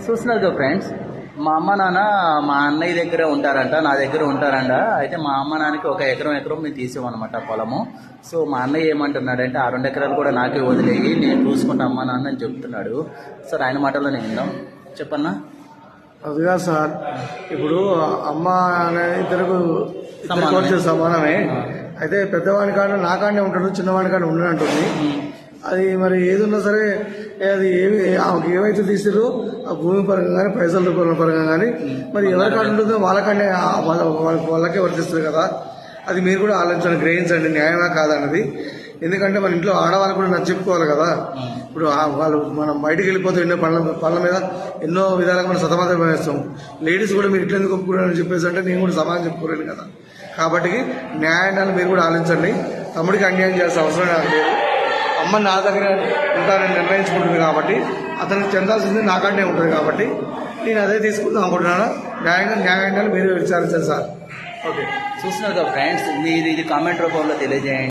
చూస్తున్నారు కదా ఫ్రెండ్స్, మా అమ్మ నాన్న మా అన్నయ్య దగ్గర ఉంటారంట, నా దగ్గర ఉంటారంట. అయితే మా అమ్మ నాన్నకి ఒక ఎకరం మేము తీసామన్నమాట పొలము. సో మా అన్నయ్య ఏమంటున్నాడంటే ఆ 2 ఎకరాలు కూడా నాకే వదిలేయి, నేను చూసుకుంటా అమ్మ నాన్న అని చెప్తున్నాడు. సార్ ఆయన మాటల్లో నేను విందాం. చెప్పన్నా. అదిగా సార్, ఇప్పుడు అమ్మ అనే ఇద్దరికి సమానమే. అయితే పెద్దవాడి కాడ నా కాడనే ఉంటాడు, చిన్నవాడి కాడ ఉండనంటుంది. అది మరి ఏది ఉన్నా సరే, అది ఆమెకి ఏవైతే తీసిరో ఆ భూమి పరంగా కానీ పైసల రూపాయల పరంగా కానీ మరి ఎవరి కాడ ఉంటుందో వాళ్ళకనే వాళ్ళకే వర్తిస్తుంది కదా. అది మీరు కూడా ఆలోచించండి, గ్రహించండి, న్యాయమా కాదన్నది. ఎందుకంటే మన ఇంట్లో ఆడవాళ్ళు కూడా నచ్చి చెప్పుకోవాలి కదా. ఇప్పుడు వాళ్ళు మనం బయటికి వెళ్ళిపోతే ఎన్నో పనుల మీద ఎన్నో విధాలుగా మనం సతమతం వేస్తాం. లేడీస్ కూడా మీరు ఇట్లా ఎందుకు ఒప్పుకున్నారని చెప్పేసి అంటే నేను కూడా సమాధానం చెప్పుకోలేను కదా. కాబట్టి న్యాయాన్ని మీరు కూడా ఆలోచించండి. తమ్ముడికి అన్యాయం చేయాల్సిన అవసరం నాకు లేదు. అమ్మ నా దగ్గర ఉంటానని నిర్ణయించుకుంటుంది కాబట్టి అతనికి చెందాల్సింది నాకంటే ఉంటుంది కాబట్టి నేను అదే తీసుకుందాం అనుకుంటున్నాను. న్యాయంగా మీరు విచారించండి సార్. ఓకే, చూస్తున్నారు కదా ఫ్రెండ్స్, మీరు ఇది కామెంట్ రూపంలో తెలియజేయండి.